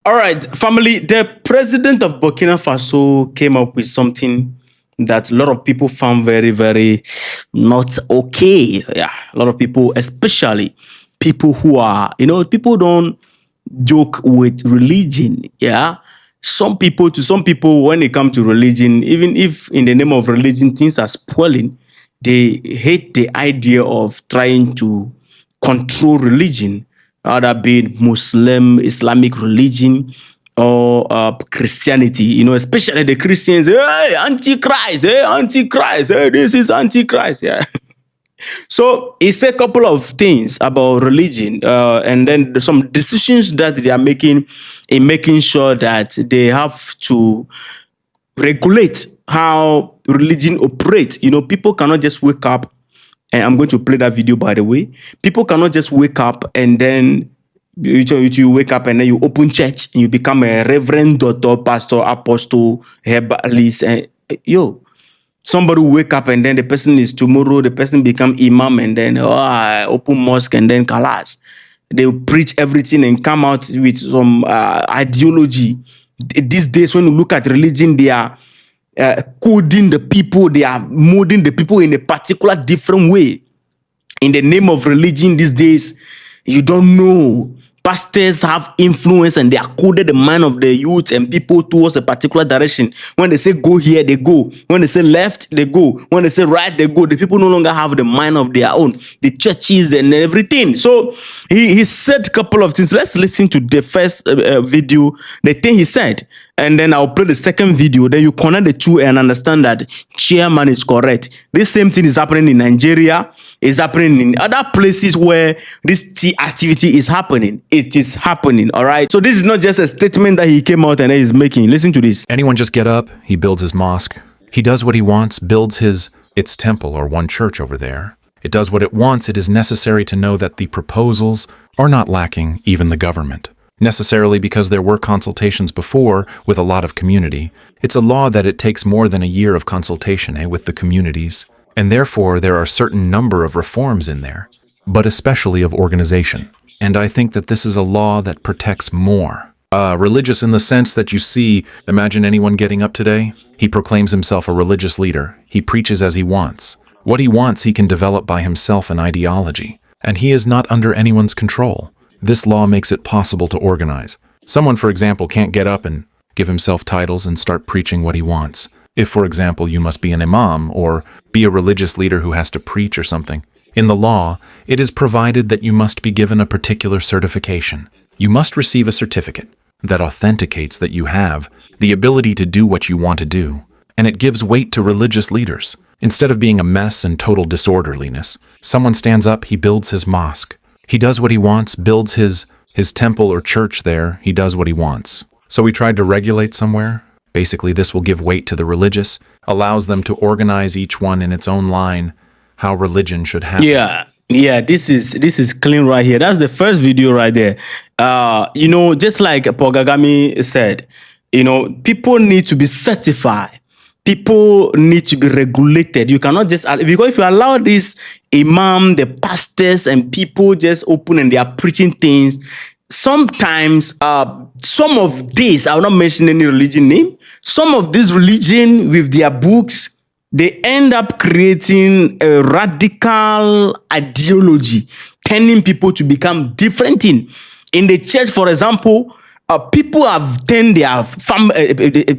All right, family. The president of Burkina Faso came up with something that a lot of people found very, very not okay. Yeah, a lot of people, especially people who are, people don't joke with religion. Yeah, to some people, when it comes to religion, even if in the name of religion things are spoiling, they hate the idea of trying to control religion, either be it Muslim, Islamic religion, or Christianity. Especially the Christians. Hey, Antichrist! Hey, Antichrist! Hey, this is Antichrist! Yeah. So he said a couple of things about religion, and then some decisions that they are making in making sure that they have to regulate how religion operates. People cannot just wake up, and I'm going to play that video, by the way. People cannot just wake up and then you wake up and then you open church and you become a reverend, doctor, pastor, apostle, herbalist, and somebody will wake up and then the person become imam, and then I open mosque and then kalas. They will preach everything and come out with some ideology. These days, when you look at religion, they are coding the people, they are molding the people in a particular different way. In the name of religion these days, you don't know. Pastors have influence and they are coded the mind of the youth and people towards a particular direction. When they say go here, they go. When they say left, they go. When they say right, they go. The people no longer have the mind of their own. The churches and everything. So he said a couple of things. Let's listen to the first video, the thing he said. And then I'll play the second video. Then you connect the two and understand that chairman is correct. This same thing is happening in Nigeria. It's happening in other places where this activity is happening. It is happening, all right? So this is not just a statement that he came out and he's making. Listen to this. Anyone just get up, he builds his mosque. He does what he wants, builds its temple or one church over there. It does what it wants. It is necessary to know that the proposals are not lacking even the government. Necessarily because there were consultations before with a lot of community. It's a law that it takes more than a year of consultation with the communities, and therefore there are certain number of reforms in there, but especially of organization. And I think that this is a law that protects more. Religious in the sense that you see, imagine anyone getting up today. He proclaims himself a religious leader. He preaches as he wants. What he wants, he can develop by himself an ideology, and he is not under anyone's control. This law makes it possible to organize. Someone, for example, can't get up and give himself titles and start preaching what he wants. If, for example, you must be an imam or be a religious leader who has to preach or something. In the law, it is provided that you must be given a particular certification. You must receive a certificate that authenticates that you have the ability to do what you want to do, and it gives weight to religious leaders. Instead of being a mess and total disorderliness, someone stands up, he builds his mosque. He does what he wants, builds his temple or church there. He does what he wants. So we tried to regulate somewhere. Basically, this will give weight to the religious, allows them to organize each one in its own line, how religion should happen. Yeah, this is clean right here. That's the first video right there. Just like Pogagami said, people need to be certified. People need to be regulated. You cannot just, because if you allow this imam, the pastors, and people just open and they are preaching things, sometimes some of these, I will not mention any religion name, some of this religion with their books, they end up creating a radical ideology, turning people to become different things. In the church, for example, people have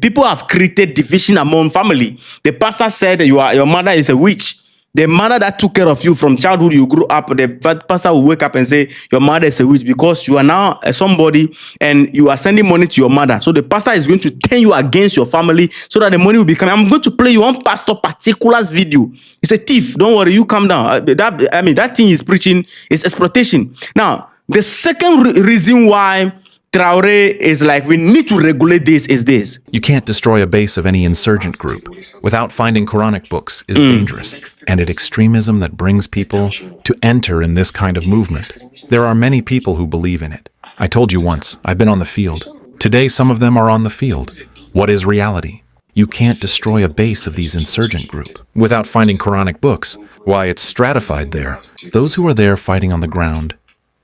people have created division among family. The pastor said that your mother is a witch. The mother that took care of you from childhood, you grew up, the pastor will wake up and say, your mother is a witch because you are now somebody and you are sending money to your mother. So the pastor is going to turn you against your family so that the money will be coming. I'm going to play you one pastor particulars video. It's a thief. Don't worry, you calm down. That thing is preaching is exploitation. Now, the second reason why Traore is like, we need to regulate this is this. You can't destroy a base of any insurgent group without finding Quranic books is dangerous, and it extremism that brings people to enter in this kind of movement. There are many people who believe in it. I told you once, I've been on the field. Today, some of them are on the field. What is reality? You can't destroy a base of these insurgent group without finding Quranic books. Why, it's stratified there. Those who are there fighting on the ground,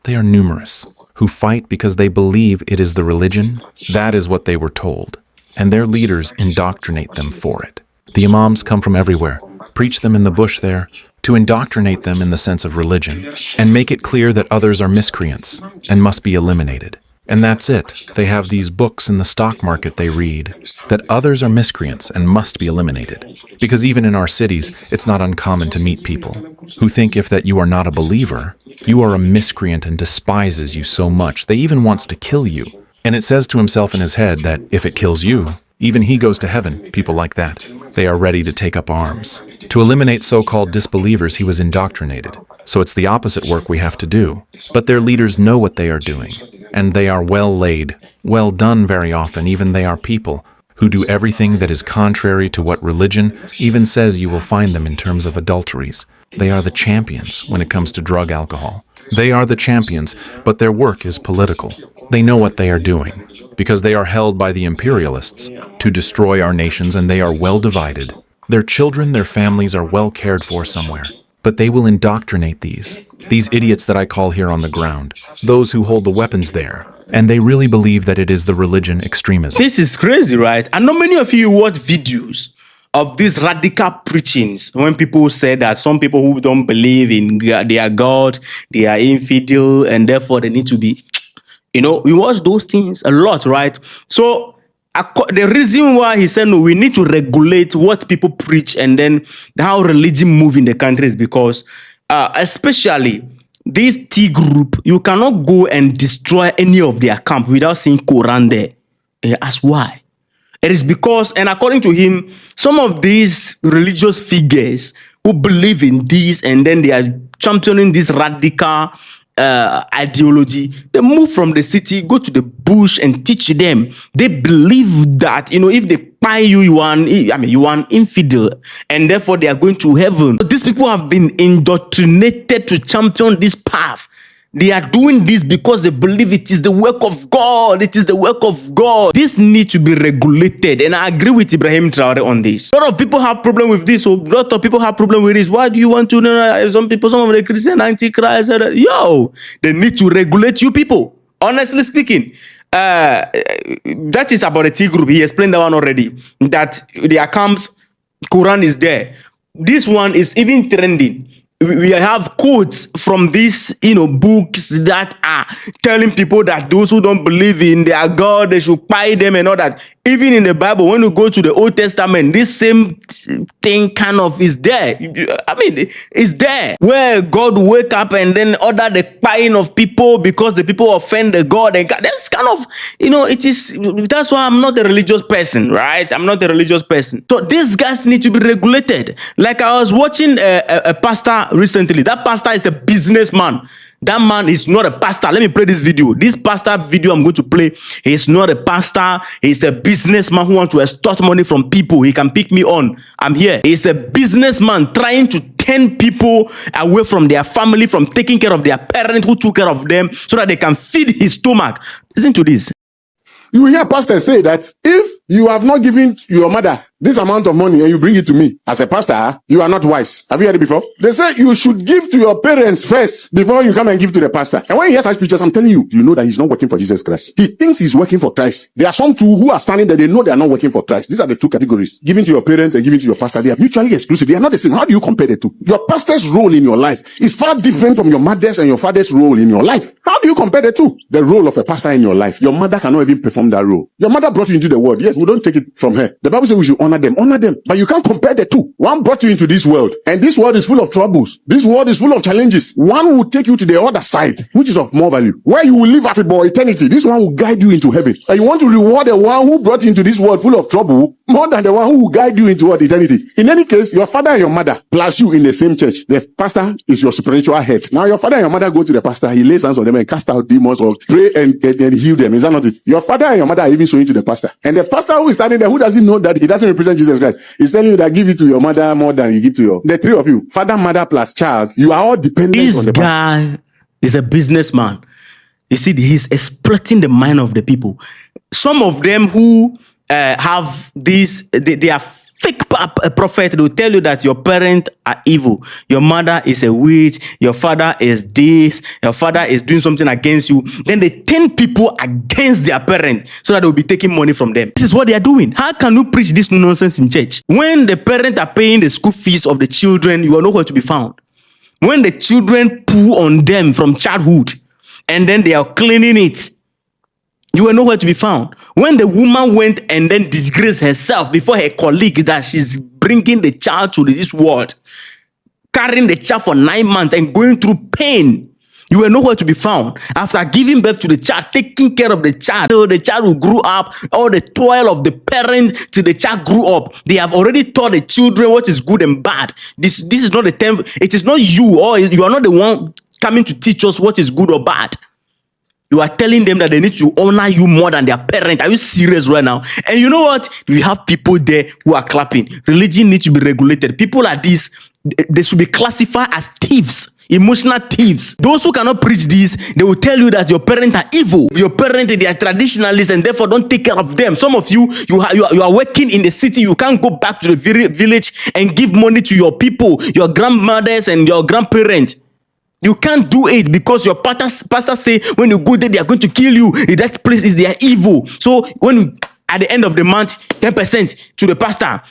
they are numerous. who fight because they believe it is the religion. That is what they were told, and their leaders indoctrinate them for it. The imams come from everywhere, preach them in the bush there, to indoctrinate them in the sense of religion, and make it clear that others are miscreants and must be eliminated. And that's it. They have these books in the stock market they read, that others are miscreants and must be eliminated. Because even in our cities, it's not uncommon to meet people who think if that you are not a believer, you are a miscreant and despises you so much, they even wants to kill you. And it says to himself in his head that if it kills you, even he goes to heaven, people like that. They are ready to take up arms. To eliminate so-called disbelievers, he was indoctrinated. So it's the opposite work we have to do. But their leaders know what they are doing, and they are well laid, well done very often. Even they are people who do everything that is contrary to what religion even says. You will find them in terms of adulteries. They are the champions when it comes to drug alcohol. They are the champions, but their work is political. They know what they are doing, because they are held by the imperialists to destroy our nations, and they are well divided. Their children, their families are well cared for somewhere. But they will indoctrinate these idiots that I call here on the ground, those who hold the weapons there, and they really believe that it is the religion extremism. This is crazy, right? I know many of you watch videos of these radical preachings when people say that some people who don't believe in their God, they are infidel, and therefore they need to be, we watch those things a lot, right? So the reason why he said, no, we need to regulate what people preach and then how religion move in the country is because especially this T group, you cannot go and destroy any of their camp without seeing Quran there. Ask why. It is because, and according to him, some of these religious figures who believe in this and then they are championing this radical ideology, they move from the city, go to the bush and teach them. They believe that, if they buy you, you are an infidel, and therefore they are going to heaven. These people have been indoctrinated to champion this path. They are doing this because they believe it is the work of God. It is the work of God. This needs to be regulated. And I agree with Ibrahim Traoré on this. A lot of people have problem with this. So a lot of people have problem with this. Why do you want to know? Some of the Christian antichrist. They need to regulate you people. Honestly speaking. That is about the T group. He explained that one already. That their camps, Quran is there. This one is even trending. We have quotes from these, books that are telling people that those who don't believe in their God, they should buy them and all that. Even in the Bible, when you go to the Old Testament, this same thing kind of is there. It's there. Where God wake up and then order the buying of people because the people offend the God. And God. That's kind of, it is, that's why I'm not a religious person, right? I'm not a religious person. So these guys need to be regulated. Like I was watching a pastor recently. That pastor is a businessman. That man is not a pastor. Let me play this video. This pastor video I'm going to play, he's not a pastor. He's a businessman who wants to extort money from people. He can pick me on. I'm here. He's a businessman trying to turn people away from their family, from taking care of their parents who took care of them so that they can feed his stomach. Listen to this. You will hear pastors say that if you have not given your mother this amount of money and you bring it to me as a pastor, you are not wise. Have you heard it before? They say you should give to your parents first before you come and give to the pastor. And when you hear such preachers, I'm telling you, you know that he's not working for Jesus Christ. He thinks he's working for Christ. There are some too who are standing there, they know they are not working for Christ. These are the two categories. Giving to your parents and giving to your pastor. They are mutually exclusive. They are not the same. How do you compare the two? Your pastor's role in your life is far different from your mother's and your father's role in your life. How do you compare the two? The role of a pastor in your life. Your mother cannot even perform that role. Your mother brought you into the world. Yes, we don't take it from her. The Bible says we should honor them. Honor them. But you can't compare the two. One brought you into this world, and this world is full of troubles. This world is full of challenges. One will take you to the other side, which is of more value, where you will live as for eternity. This one will guide you into heaven. And you want to reward the one who brought you into this world full of trouble more than the one who will guide you into eternity. In any case, your father and your mother plus you in the same church. The pastor is your spiritual head. Now your father and your mother go to the pastor. He lays hands on them and cast out demons or pray and heal them. Is that not it? Your father and your mother are even showing to the pastor. And the pastor who is standing there, who doesn't know that he doesn't represent Jesus Christ, is telling you that give it to your mother more than you give to the three of you. Father, mother plus child. You are all dependent on the pastor. This guy is a businessman. You see, he's exploiting the mind of the people. Some of them who have this, they are fake prophet. They will tell you that your parents are evil. Your mother is a witch. Your father is this. Your father is doing something against you. Then they turn people against their parent so that they will be taking money from them. This is what they are doing. How can you preach this nonsense in church? When the parents are paying the school fees of the children, you are nowhere to be found. When the children poo on them from childhood and then they are cleaning it, you were nowhere to be found. When the woman went and then disgraced herself before her colleague that she's bringing the child to this world, carrying the child for 9 months and going through pain, you were nowhere to be found. After giving birth to the child, taking care of the child, till the child will grow up, all the toil of the parents till the child grew up, they have already taught the children what is good and bad. This is not the time. It is not you, or you are not the one coming to teach us what is good or bad. You are telling them that they need to honor you more than their parent. Are you serious right now? And you know what? We have people there who are clapping. Religion needs to be regulated. People like this, they should be classified as thieves. Emotional thieves. Those who cannot preach this, they will tell you that your parents are evil. Your parents, they are traditionalists and therefore don't take care of them. Some of you, you are working in the city. You can't go back to the village and give money to your people, your grandmothers and your grandparents. You can't do it because your pastor say when you go there, they are going to kill you. That place is they are evil. So when you, at the end of the month, 10% to the pastor.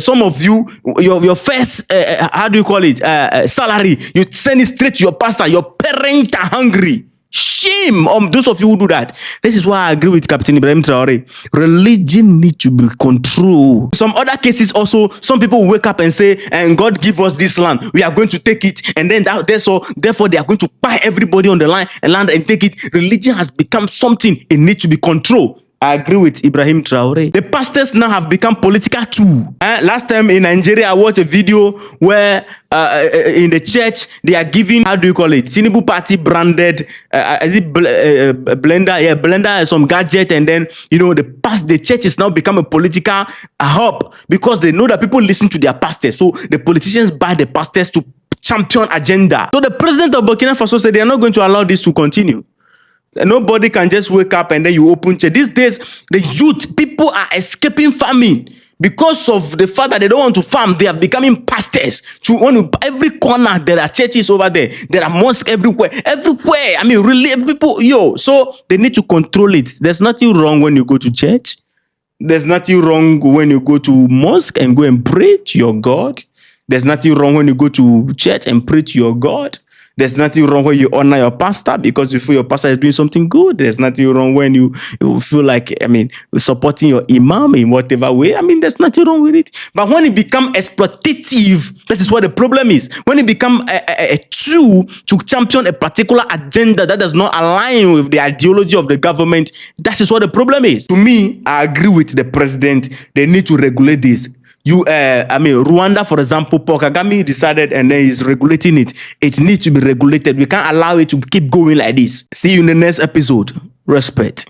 Some of you, your first, how do you call it, salary, you send it straight to your pastor. Your parents are hungry. Shame on those of you who do that. This is why I agree with Captain Ibrahim Traoré. Religion needs to be controlled. Some other cases also, some people will wake up and say, and God give us this land, we are going to take it, and then therefore they are going to buy everybody on the land and take it. Religion has become something, it needs to be controlled. I agree with Ibrahim Traoré. The pastors now have become political too. Last time in Nigeria, I watched a video where in the church, they are giving, how do you call it? Tinubu party branded, is it blender? Yeah, blender, some gadget. And then, you know, the church is now become a political hub because they know that people listen to their pastors. So the politicians buy the pastors to champion agenda. So the president of Burkina Faso said they are not going to allow this to continue. Nobody can just wake up and then you open church. These days, the youth, people are escaping farming because of the fact that they don't want to farm. They are becoming pastors. Every corner, there are churches over there. There are mosques everywhere. Everywhere. I mean, really, people, so they need to control it. There's nothing wrong when you go to church. There's nothing wrong when you go to mosque and go and pray to your God. There's nothing wrong when you go to church and pray to your God. There's nothing wrong when you honor your pastor because you feel your pastor is doing something good. There's nothing wrong when you feel like, supporting your imam in whatever way. There's nothing wrong with it. But when it becomes exploitative, that is what the problem is. When it becomes a tool to champion a particular agenda that does not align with the ideology of the government, that is what the problem is. To me, I agree with the president. They need to regulate this. Rwanda, for example, Paul Kagame decided and then he's regulating it. It needs to be regulated. We can't allow it to keep going like this. See you in the next episode. Respect.